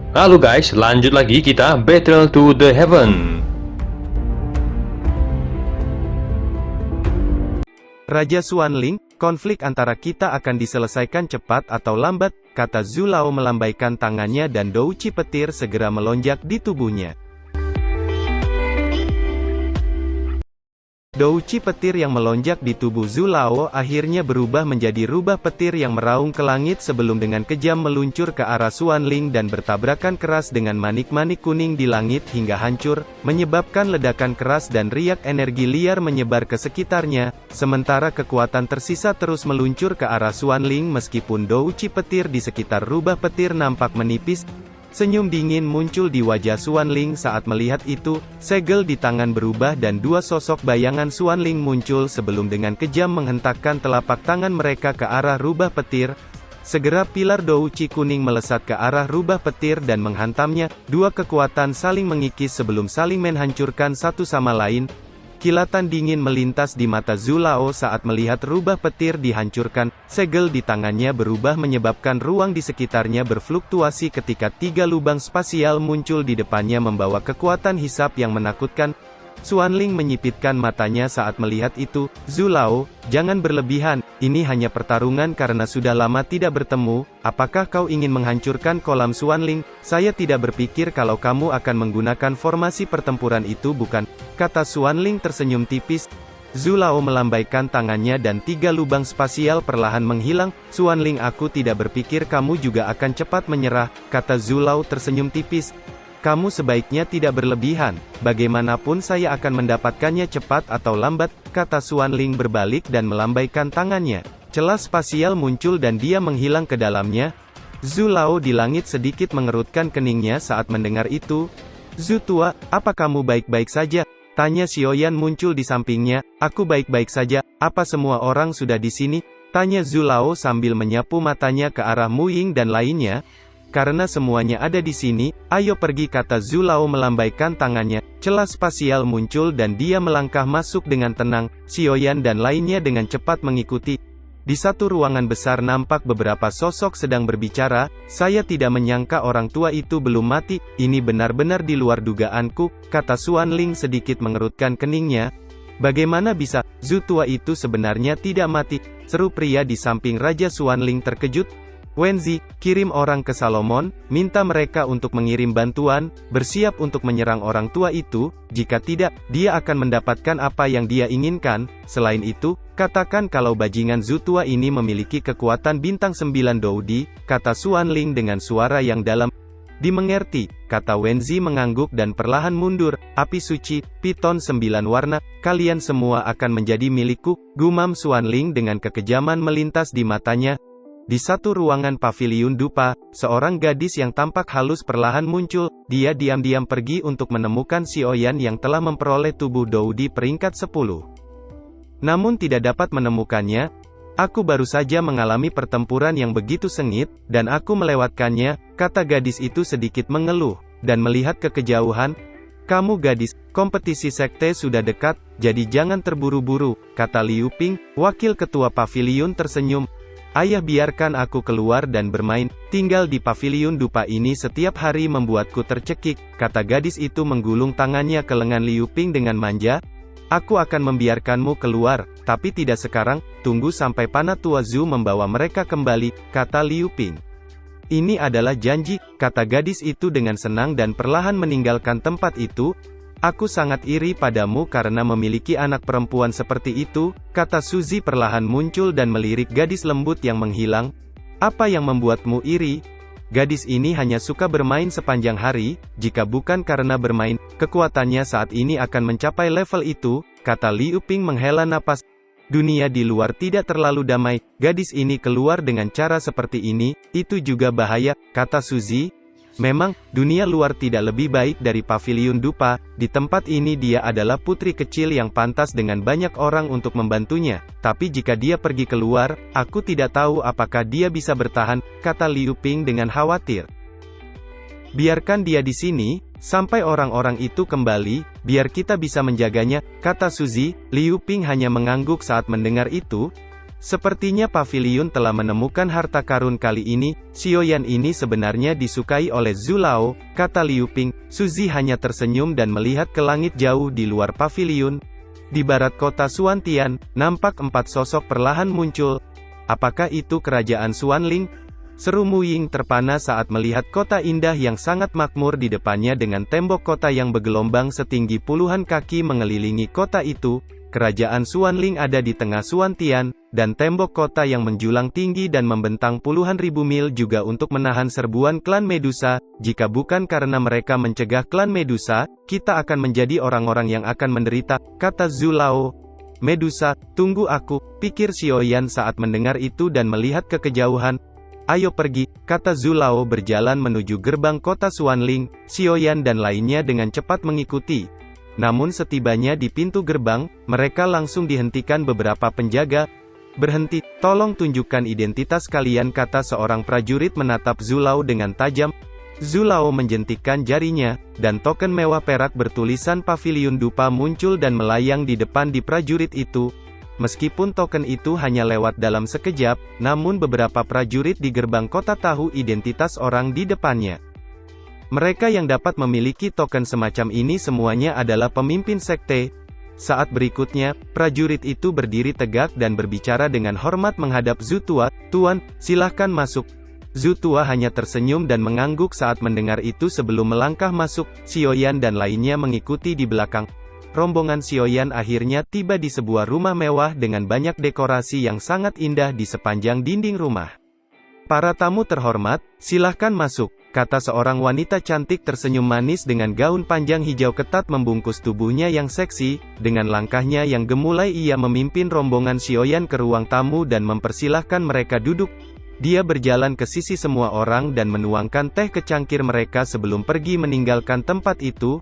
Halo guys, lanjut lagi kita Battle to the Heaven. Raja Xuanling, konflik antara kita akan diselesaikan cepat atau lambat, kata Zhu Lao melambaikan tangannya dan douci petir segera melonjak di tubuhnya. Douci petir yang melonjak di tubuh Zhu Lao akhirnya berubah menjadi rubah petir yang meraung ke langit sebelum dengan kejam meluncur ke arah Xuanling dan bertabrakan keras dengan manik-manik kuning di langit hingga hancur, menyebabkan ledakan keras dan riak energi liar menyebar ke sekitarnya, sementara kekuatan tersisa terus meluncur ke arah Xuanling meskipun douci petir di sekitar rubah petir nampak menipis. Senyum dingin muncul di wajah Xuanling saat melihat itu, segel di tangan berubah dan dua sosok bayangan Xuanling muncul sebelum dengan kejam menghentakkan telapak tangan mereka ke arah rubah petir. Segera pilar douci kuning melesat ke arah rubah petir dan menghantamnya, dua kekuatan saling mengikis sebelum saling menghancurkan satu sama lain. Kilatan dingin melintas di mata Zhu Lao saat melihat rubah petir dihancurkan, segel di tangannya berubah menyebabkan ruang di sekitarnya berfluktuasi ketika tiga lubang spasial muncul di depannya membawa kekuatan hisap yang menakutkan. Xuanling menyipitkan matanya saat melihat itu. Zhu Lao, jangan berlebihan, ini hanya pertarungan karena sudah lama tidak bertemu, apakah kau ingin menghancurkan kolam Xuanling? Saya tidak berpikir kalau kamu akan menggunakan formasi pertempuran itu bukan? Kata Xuanling tersenyum tipis. Zhu Lao melambaikan tangannya dan tiga lubang spasial perlahan menghilang. Xuanling, aku tidak berpikir kamu juga akan cepat menyerah, kata Zhu Lao tersenyum tipis. Kamu sebaiknya tidak berlebihan, bagaimanapun saya akan mendapatkannya cepat atau lambat, kata Xuanling berbalik dan melambaikan tangannya. Celah spasial muncul dan dia menghilang ke dalamnya. Zhu Lao di langit sedikit mengerutkan keningnya saat mendengar itu. Zhu tua, apa kamu baik-baik saja? Tanya Xiaoyan muncul di sampingnya. Aku baik-baik saja, apa semua orang sudah di sini? Tanya Zhu Lao sambil menyapu matanya ke arah Mu Ying dan lainnya. Karena semuanya ada di sini, ayo pergi, kata Zhu Lao melambaikan tangannya. Celah spasial muncul dan dia melangkah masuk dengan tenang. Xiaoyan dan lainnya dengan cepat mengikuti. Di satu ruangan besar nampak beberapa sosok sedang berbicara. Saya tidak menyangka orang tua itu belum mati, ini benar-benar di luar dugaanku, kata Xuanling sedikit mengerutkan keningnya. Bagaimana bisa, Zhu tua itu sebenarnya tidak mati, seru pria di samping Raja Xuanling terkejut. Wenzi, kirim orang ke Salomon, minta mereka untuk mengirim bantuan, bersiap untuk menyerang orang tua itu, jika tidak, dia akan mendapatkan apa yang dia inginkan. Selain itu, katakan kalau bajingan Zhu tua ini memiliki kekuatan bintang 9 Doudi, kata Xuanling dengan suara yang dalam. Dimengerti, kata Wenzi mengangguk dan perlahan mundur. Api suci, piton 9 warna, kalian semua akan menjadi milikku, gumam Xuanling dengan kekejaman melintas di matanya. Di satu ruangan paviliun dupa, seorang gadis yang tampak halus perlahan muncul. Dia diam-diam pergi untuk menemukan Xiaoyan yang telah memperoleh tubuh Doudi peringkat 10. Namun tidak dapat menemukannya. Aku baru saja mengalami pertempuran yang begitu sengit, dan aku melewatkannya, kata gadis itu sedikit mengeluh, dan melihat ke kejauhan. Kamu gadis, kompetisi sekte sudah dekat, jadi jangan terburu-buru, kata Liu Ping, wakil ketua paviliun tersenyum. Ayah, biarkan aku keluar dan bermain, tinggal di paviliun dupa ini setiap hari membuatku tercekik, kata gadis itu menggulung tangannya ke lengan Liu Ping dengan manja. Aku akan membiarkanmu keluar, tapi tidak sekarang, tunggu sampai Panatua Zhu membawa mereka kembali, kata Liu Ping. Ini adalah janji, kata gadis itu dengan senang dan perlahan meninggalkan tempat itu. Aku sangat iri padamu karena memiliki anak perempuan seperti itu, kata Suzy perlahan muncul dan melirik gadis lembut yang menghilang. Apa yang membuatmu iri? Gadis ini hanya suka bermain sepanjang hari, jika bukan karena bermain, kekuatannya saat ini akan mencapai level itu, kata Liu Ping menghela napas. Dunia di luar tidak terlalu damai, gadis ini keluar dengan cara seperti ini, itu juga bahaya, kata Suzy. Memang, dunia luar tidak lebih baik dari paviliun dupa, di tempat ini dia adalah putri kecil yang pantas dengan banyak orang untuk membantunya, tapi jika dia pergi keluar, aku tidak tahu apakah dia bisa bertahan, kata Liu Ping dengan khawatir. Biarkan dia di sini, sampai orang-orang itu kembali, biar kita bisa menjaganya, kata Suzy. Liu Ping hanya mengangguk saat mendengar itu. Sepertinya pavilion telah menemukan harta karun kali ini. Xiaoyan ini sebenarnya disukai oleh Zhu Lao, kata Liu Ping. Suzy hanya tersenyum dan melihat ke langit jauh di luar pavilion. Di barat kota Xuantian, nampak 4 sosok perlahan muncul. Apakah itu kerajaan Xuanling? Seru Mu Ying terpana saat melihat kota indah yang sangat makmur di depannya dengan tembok kota yang bergelombang setinggi puluhan kaki mengelilingi kota itu. Kerajaan Xuanling ada di tengah Xuantian, dan tembok kota yang menjulang tinggi dan membentang puluhan ribu mil juga untuk menahan serbuan klan Medusa. Jika bukan karena mereka mencegah klan Medusa, kita akan menjadi orang-orang yang akan menderita, kata Zhu Lao. Medusa, tunggu aku, pikir Xiaoyan saat mendengar itu dan melihat ke kejauhan. Ayo pergi, kata Zhu Lao berjalan menuju gerbang kota Xuanling. Xiaoyan dan lainnya dengan cepat mengikuti. Namun setibanya di pintu gerbang, mereka langsung dihentikan beberapa penjaga. Berhenti, tolong tunjukkan identitas kalian, kata seorang prajurit menatap Zhu Lao dengan tajam. Zhu Lao menjentikkan jarinya, dan token mewah perak bertulisan Pavilion Dupa muncul dan melayang di depan di prajurit itu. Meskipun token itu hanya lewat dalam sekejap, namun beberapa prajurit di gerbang kota tahu identitas orang di depannya. Mereka yang dapat memiliki token semacam ini semuanya adalah pemimpin sekte. Saat berikutnya, prajurit itu berdiri tegak dan berbicara dengan hormat menghadap Zhu Tua. Tuan, silahkan masuk. Zhu Tua hanya tersenyum dan mengangguk saat mendengar itu sebelum melangkah masuk. Xiaoyan dan lainnya mengikuti di belakang. Rombongan Xiaoyan akhirnya tiba di sebuah rumah mewah dengan banyak dekorasi yang sangat indah di sepanjang dinding rumah. Para tamu terhormat, silahkan masuk, kata seorang wanita cantik tersenyum manis dengan gaun panjang hijau ketat membungkus tubuhnya yang seksi. Dengan langkahnya yang gemulai ia memimpin rombongan Xiaoyan ke ruang tamu dan mempersilahkan mereka duduk. Dia berjalan ke sisi semua orang dan menuangkan teh ke cangkir mereka sebelum pergi meninggalkan tempat itu.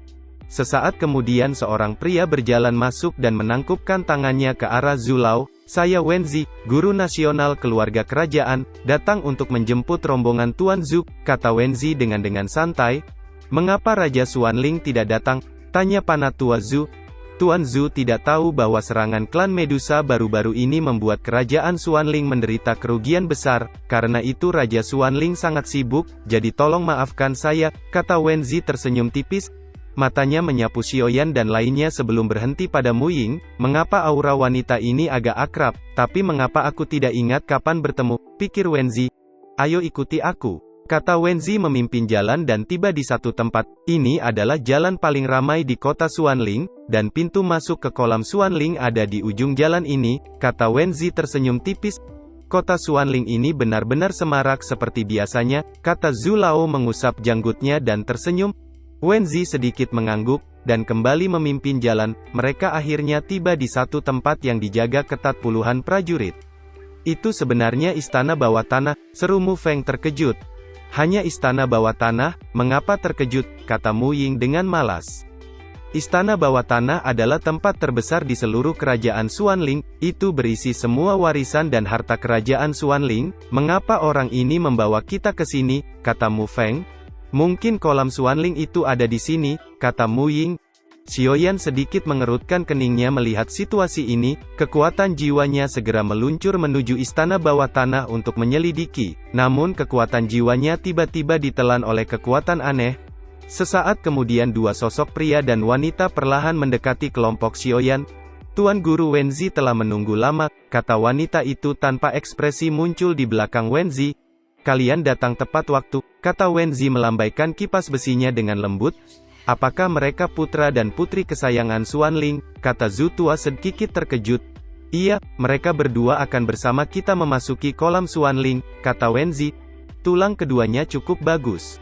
Sesaat kemudian seorang pria berjalan masuk dan menangkupkan tangannya ke arah Zhu Lao. Saya Wenzi, guru nasional keluarga kerajaan, datang untuk menjemput rombongan Tuan Zhu, kata Wenzi dengan santai. Mengapa Raja Xuanling tidak datang? Tanya panah Tuan Zhu. Tuan Zhu tidak tahu bahwa serangan klan Medusa baru-baru ini membuat kerajaan Xuanling menderita kerugian besar, karena itu Raja Xuanling sangat sibuk, jadi tolong maafkan saya, kata Wenzi tersenyum tipis. Matanya menyapu Xiaoyan dan lainnya sebelum berhenti pada Mu Ying. Mengapa aura wanita ini agak akrab, tapi mengapa aku tidak ingat kapan bertemu, pikir Wenzi. Ayo ikuti aku, kata Wenzi memimpin jalan dan tiba di satu tempat. Ini adalah jalan paling ramai di kota Xuanling, dan pintu masuk ke kolam Xuanling ada di ujung jalan ini, kata Wenzi tersenyum tipis. Kota Xuanling ini benar-benar semarak seperti biasanya, kata Zhu Lao mengusap janggutnya dan tersenyum. Wenzi sedikit mengangguk, dan kembali memimpin jalan. Mereka akhirnya tiba di satu tempat yang dijaga ketat puluhan prajurit. Itu sebenarnya istana bawah tanah, seru Mu Feng terkejut. Hanya istana bawah tanah, mengapa terkejut, kata Mu Ying dengan malas. Istana bawah tanah adalah tempat terbesar di seluruh kerajaan Xuanling, itu berisi semua warisan dan harta kerajaan Xuanling. Mengapa orang ini membawa kita ke sini, kata Mu Feng. Mungkin kolam Xuanling itu ada di sini, kata Mu Ying. Xiaoyan sedikit mengerutkan keningnya melihat situasi ini. Kekuatan jiwanya segera meluncur menuju istana bawah tanah untuk menyelidiki. Namun kekuatan jiwanya tiba-tiba ditelan oleh kekuatan aneh. Sesaat kemudian dua sosok pria dan wanita perlahan mendekati kelompok Xiaoyan. Tuan Guru Wenzi telah menunggu lama, kata wanita itu tanpa ekspresi muncul di belakang Wenzi. Kalian datang tepat waktu, kata Wenzi melambaikan kipas besinya dengan lembut. Apakah mereka putra dan putri kesayangan Xuanling, kata Zhu Tua sedikit terkejut. Iya, mereka berdua akan bersama kita memasuki kolam Xuanling, kata Wenzi. Tulang keduanya cukup bagus.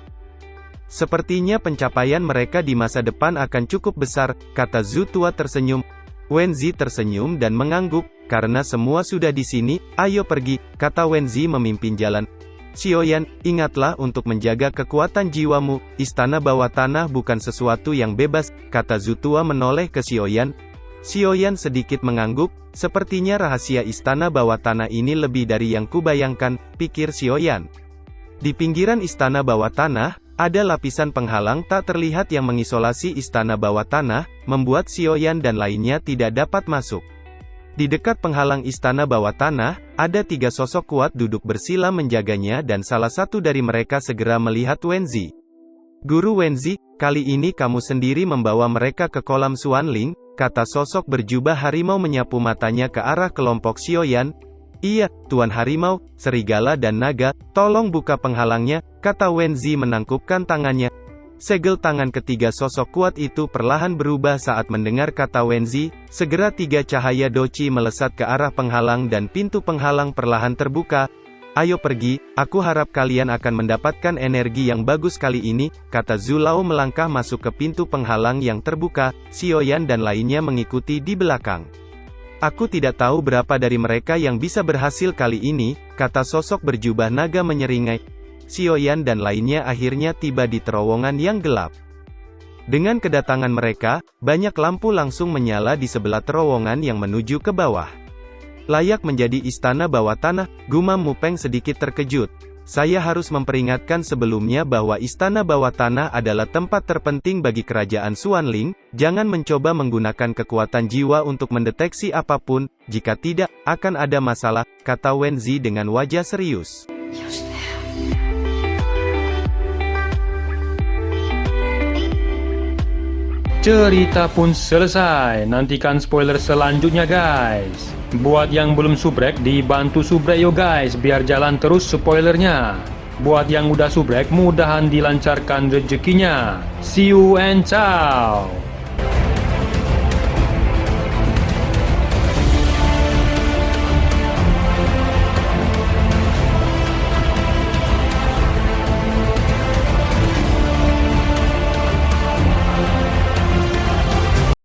Sepertinya pencapaian mereka di masa depan akan cukup besar, kata Zhu Tua tersenyum. Wenzi tersenyum dan mengangguk, karena semua sudah di sini, ayo pergi, kata Wenzi memimpin jalan. Xiaoyan, ingatlah untuk menjaga kekuatan jiwamu, istana bawah tanah bukan sesuatu yang bebas, kata Zhu Tua menoleh ke Xiaoyan. Xiaoyan sedikit mengangguk, sepertinya rahasia istana bawah tanah ini lebih dari yang kubayangkan, pikir Xiaoyan. Di pinggiran istana bawah tanah, ada lapisan penghalang tak terlihat yang mengisolasi istana bawah tanah, membuat Xiaoyan dan lainnya tidak dapat masuk. Di dekat penghalang istana bawah tanah, ada 3 sosok kuat duduk bersila menjaganya dan salah satu dari mereka segera melihat Wenzi. "Guru Wenzi, kali ini kamu sendiri membawa mereka ke kolam Xuanling," kata sosok berjubah harimau menyapu matanya ke arah kelompok Xiaoyan. "Iya, Tuan Harimau, Serigala dan Naga, tolong buka penghalangnya," kata Wenzi menangkupkan tangannya. Segel tangan ketiga sosok kuat itu perlahan berubah saat mendengar kata Wenzi. Segera 3 cahaya doci melesat ke arah penghalang dan pintu penghalang perlahan terbuka. "Ayo pergi, aku harap kalian akan mendapatkan energi yang bagus kali ini," kata Zulao melangkah masuk ke pintu penghalang yang terbuka. Xiaoyan dan lainnya mengikuti di belakang. "Aku tidak tahu berapa dari mereka yang bisa berhasil kali ini," kata sosok berjubah naga menyeringai. Xiaoyan dan lainnya akhirnya tiba di terowongan yang gelap. Dengan kedatangan mereka, banyak lampu langsung menyala di sebelah terowongan yang menuju ke bawah. "Layak menjadi istana bawah tanah," gumam Mupeng sedikit terkejut. "Saya harus memperingatkan sebelumnya bahwa istana bawah tanah adalah tempat terpenting bagi kerajaan Xuanling. Jangan mencoba menggunakan kekuatan jiwa untuk mendeteksi apapun, jika tidak, akan ada masalah," kata Wenzi dengan wajah serius. Cerita pun selesai, nantikan spoiler selanjutnya guys. Buat yang belum subrek, dibantu subrek yo guys, biar jalan terus spoilernya. Buat yang udah subrek, mudahan dilancarkan rezekinya. See you and ciao.